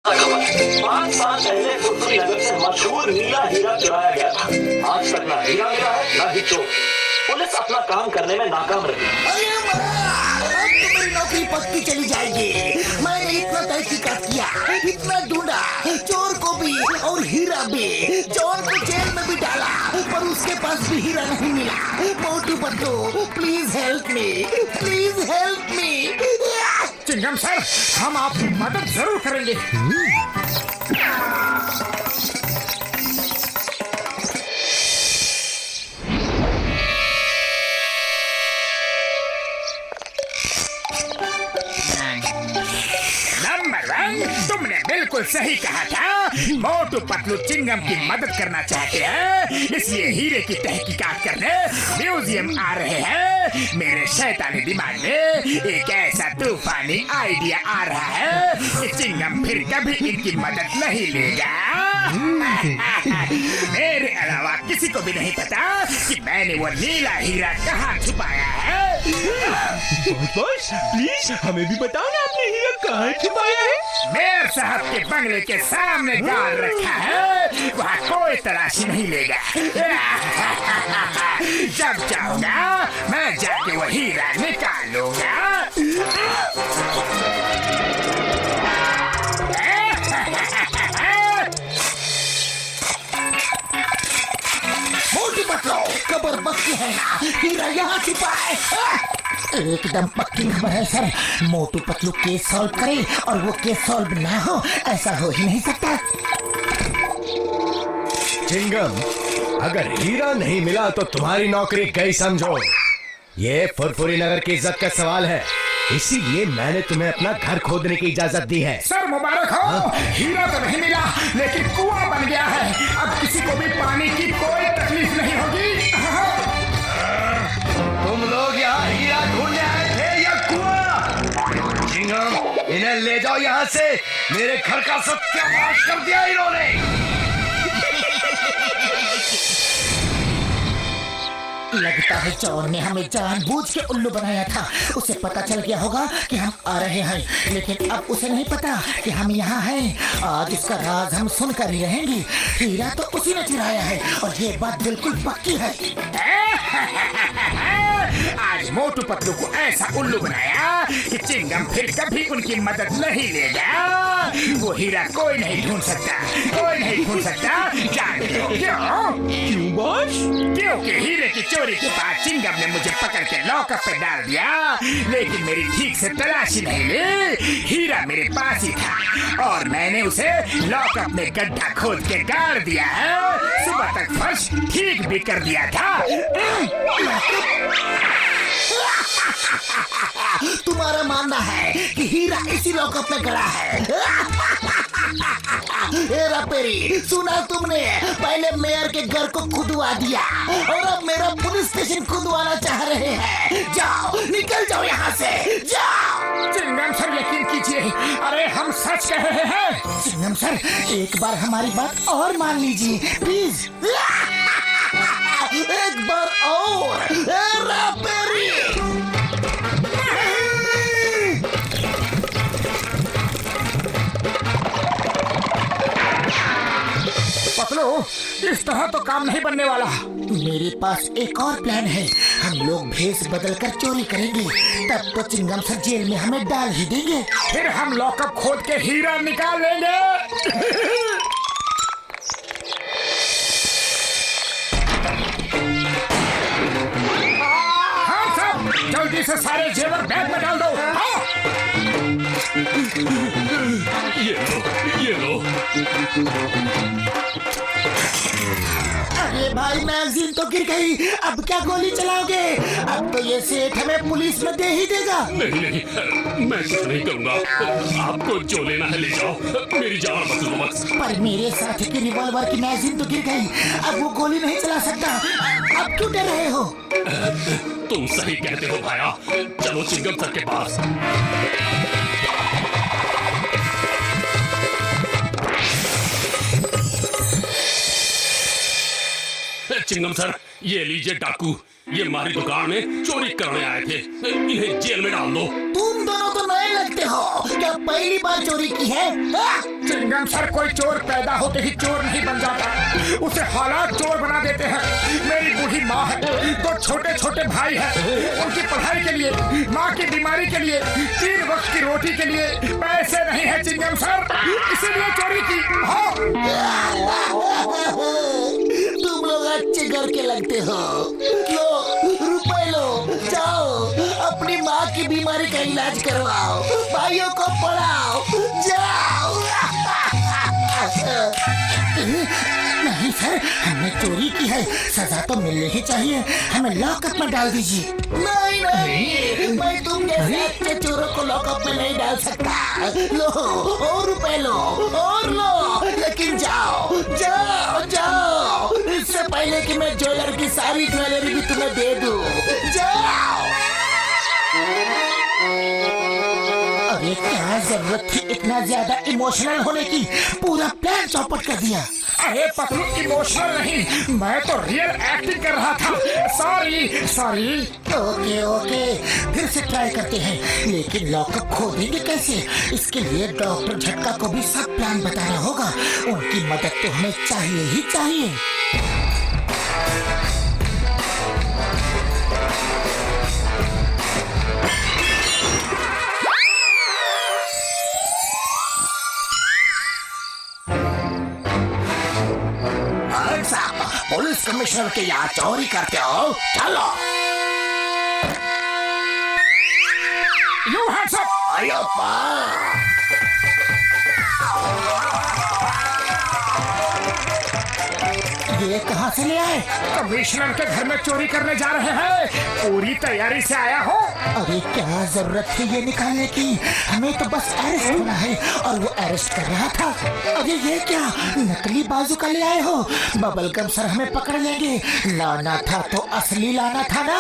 5 साल पहले फुलपुरी नगर से मशहूर नीला हीरा चुराया गया था। आज तक ना हीरा मिला है ना ही चोर। पुलिस अपना काम करने में नाकाम रही। अरे अब तो मेरी नौकरी पक्की चली जाएगी। मैंने इतना तहकीकात किया, इतना ढूंढा, चोर को भी और हीरा भी। चोर को जेल में भी डाला पर उसके पास भी हीरा नहीं मिला। Motu Patlu please help me, please help me. Chingam sir, हम आपकी मदद जरूर करेंगे। नंबर 1, तुमने बिल्कुल सही कहा था। मोटू पतलू चिंगम की मदद करना चाहते हैं, इसलिए हीरे की तहकीकात करने म्यूजियम आ रहे हैं। मेरे शैतानी दिमाग में एक ऐसा तूफानी आइडिया आ रहा है कि चिंगम फिर कभी इनकी मदद नहीं लेगा। मेरे अलावा किसी को भी नहीं पता कि मैंने वो नीला हीरा कहाँ छुपाया है। बॉस प्लीज हमें भी बताओ ना, आपने हीरा कहाँ छुपाया है? मेयर साहब के बंगले के सामने डाल रखा है, वहाँ कोई तलाशी नहीं लेगा। जब जाऊंगा मैं जाके वो हीरा निकालूंगा। मोटू पतलू खबर पक्की है ना, हीरा यहाँ छुपा है। एकदम पक्की खबर है sir. Motu Patlu case solve करे और वो केस सॉल्व ना हो, ऐसा हो ही नहीं सकता। चिंगम, अगर हीरा नहीं मिला तो तुम्हारी नौकरी गई समझो। ये फुरफुरी नगर की इज्जत का सवाल है, इसीलिए मैंने तुम्हें अपना घर खोदने की इजाजत दी है। सर मुबारक हो, हीरा तो नहीं मिला लेकिन कुआं बन गया है। अब किसी को भी पानी की कोई तकलीफ नहीं होगी। तुम लोग यहाँ हीरा ढूंढने आए थे या कुआं? चिंगम, इन्हें ले जाओ यहाँ से। मेरे घर का सत्यानाश कर दिया इन्होंने। लगता है चोर ने हमें जानबूझ के उल्लू बनाया था। उसे पता चल गया होगा कि हम आ रहे हैं, लेकिन अब उसे नहीं पता कि हम यहाँ हैं। आज इसका राज हम सुनकर ही रहेंगे। हीरा तो उसी ने चुराया है और ये बात बिल्कुल पक्की है। आज मोटू पतलू को ऐसा उल्लू बनाया कि चिंगम फिर कभी उनकी मदद नहीं लेगा। वो हीरा कोई नहीं ढूंढ सकता, कोई नहीं ढूंढ सकता। जानते हो क्यों? क्यों बॉस? क्योंकि हीरे की चोरी के बाद चिंगम ने मुझे पकड़ के लॉकअप पे डाल दिया, लेकिन मेरी ठीक से तलाशी नहीं ली। हीरा मेरे पास ही था और मैंने उसे लॉकअप में गड्ढा खोद के गाड़ दिया है। सुबह तक फर्श ठीक भी कर दिया था। तुम्हारा मानना है कि हीरा इसी लॉकअप में गड़ा है? हेरा पेरी, सुना तुमने? पहले मेयर के घर को खुदवा दिया और अब मेरा पुलिस स्टेशन खुदवाना चाह रहे हैं। जाओ, निकल जाओ यहाँ से, जाओ। चिंगम सर यकीन कीजिए, अरे हम सच कह रहे हैं। चिंगम सर, एक बार हमारी बात और मान लीजिए प्लीज। एक बार और। हेरा पेरी, पतलू, इस तरह तो काम नहीं बनने वाला। मेरे पास एक और प्लान है। हम लोग भेष बदलकर चोरी करेंगे, तब तो चिंगम सर जेल में हमें डाल ही देंगे। फिर हम लॉकअप खोद के हीरा निकाल लेंगे। हाँ सब, जल्दी से सारे जेवर बैग में डाल दो। हाँ। ये लो। अरे भाई, मैगजीन तो गिर गई, अब क्या गोली चलाओगे? अब तो ये सेठ हमें पुलिस में दे ही देगा। नहीं, मैं कुछ नहीं करूंगा। आपको जो लेना है ले जाओ, मेरी जान बच लो बस। पर मेरे साथी की रिवॉल्वर की मैगजीन तो गिर गई, अब वो गोली नहीं चला सकता। अब क्यों डर रहे हो? तुम सही कहते हो भाया, चलो चिंगम सर के पास। चिंगम सर, ये लीजिए डाकू, ये हमारी दुकान में चोरी करने आए थे, इन्हें जेल में डाल दो। तुम दोनों तो नए लगते हो, क्या पहली बार चोरी की है? चिंगम सर, कोई चोर पैदा होते ही चोर नहीं बन जाता, उसे हालात चोर बना देते हैं। मेरी बूढ़ी माँ है, 2 छोटे छोटे भाई हैं, उनकी पढ़ाई के लिए, माँ की बीमारी के लिए, 3 वक्त की रोटी के लिए पैसे नहीं है चिंगम सर, इसीलिए चोरी की। हाँ, तुम लोग अच्छे घर के लगते हो। लो रुपए लो, जाओ अपनी माँ की बीमारी का इलाज करवाओ, भाइयों को पढ़ाओ, जाओ। नहीं सर, हमने चोरी की है, सजा तो मिलनी ही चाहिए, हमें लॉकअप में डाल दीजिए। नहीं नहीं, मैं तुम जैसे अच्छे चोरों को लॉकअप में नहीं डाल सकता। लो और रुपए लो और लो, लेकिन जाओ जाओ जाओ, इससे पहले कि मैं ज्वेलर की सारी ज्वेलरी भी तुम्हें दे दूं। जाओ। अरे क्या जरूरत थी इतना ज्यादा इमोशनल होने की, पूरा प्लान चौपट कर दिया। अरे पतलू, इमोशनल नहीं, मैं तो रियल एक्टिंग कर रहा था। सॉरी। ओके ओके, फिर से ट्राई करते हैं, लेकिन लॉकअप खोलेंगे कैसे? इसके लिए डॉक्टर झटका को भी सब प्लान बताना होगा, उनकी मदद तो हमें चाहिए ही चाहिए। पुलिस कमिश्नर के यहाँ चोरी करते हो, चलो। You hands up! आयो पा। ये कहाँ से ले आए? कमिश्नर के घर में चोरी करने जा रहे हैं, पूरी तैयारी से आया हो। अरे क्या जरूरत थी ये निकालने की, हमें तो बस अरेस्ट होना है, और वो अरेस्ट कर रहा था। अरे ये क्या नकली बाजूका ले आए हो? बबलगम सर हमें पकड़ लेंगे, लाना था तो असली लाना था ना।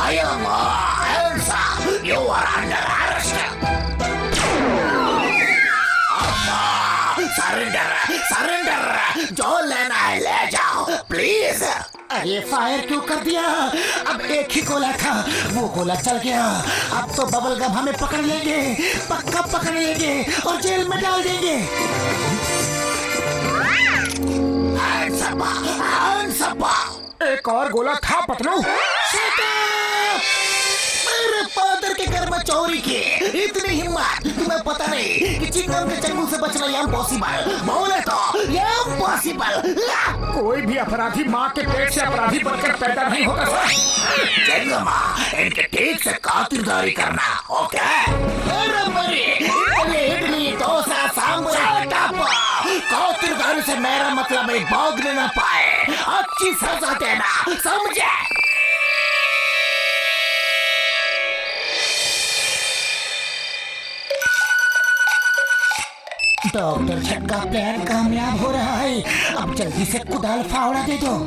I am Elsa. You are under arrest. Surrender, जो लेना है ले जाओ प्लीज। अरे फायर क्यों कर दिया? अब एक ही गोला था, वो गोला चल गया। अब तो बबलगम हमें पकड़ लेंगे, पक्का पकड़ लेंगे और जेल में डाल देंगे। एक और गोला था पतलू। मेरे फादर के घर में चोरी की इतनी हिम्मत, तुम्हें पता नहीं कि चिंगम के चंगुल से बचना इम्पॉसिबल, बोले तो इम्पॉसिबल। कोई भी अपराधी माँ के पेट से अपराधी बनकर पैदा नहीं होता सर। चिंगमा, इनके ठीक से खातिरदारी करना, ओके? इडली डोसा सांभर खातिरदारी से मेरा मतलब है भागने न पाए, अच्छी सजा देना, समझे? डॉक्टर झटका प्लान कामयाब हो रहा है, अब जल्दी से कुदाल फावड़ा दे दो।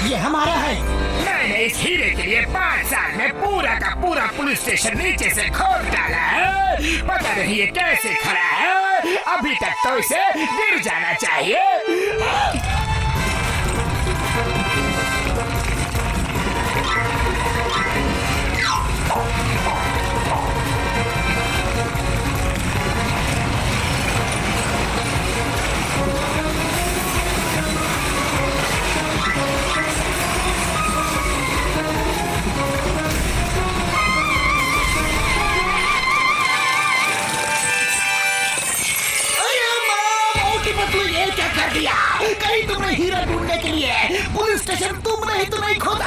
ये हमारा है। मैंने इस हीरे के लिए 5 साल में पूरा का पूरा पुलिस स्टेशन नीचे से खोद डाला है। पता नहीं ये कैसे खड़ा है, अभी तक तो इसे गिर जाना चाहिए। कहीं तुमने हीरा ढूंढने के लिए पुलिस स्टेशन तुमने ही तो नहीं खोदा?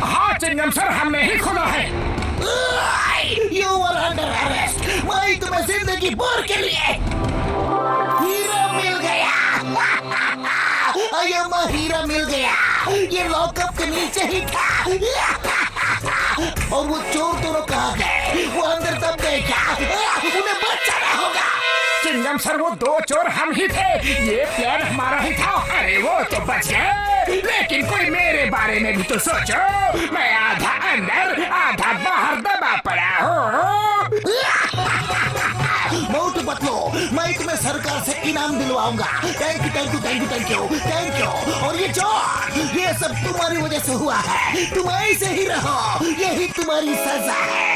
हाँ चिंगम सर, हमने ही खोदा है। You are under arrest. नहीं तुम्हें जिंदगी भर के लिए हीरा मिल गया। अय्यम्मा हीरा मिल गया, ये लॉकअप के नीचे ही था। और वो चोर दोनों कहाँ गए? वो अंदर तब गए क्या? उन्हें बचाना होगा। चिंगम सर वो दो चोर हम ही थे, ये प्लान हमारा ही था। अरे वो तो बच गए, लेकिन कोई मेरे बारे में भी तो सोचो। मैं आधा अंदर आधा बाहर दबा पड़ा हूँ। मोटू पतलू, मैं तुम्हें सरकार से इनाम दिलवाऊंगा। Thank you thank you thank you thank you thank you. और ये चोर, ये सब तुम्हारी वजह से हुआ है। तुम ऐसे ही रहो, यही तुम्हारी सजा है।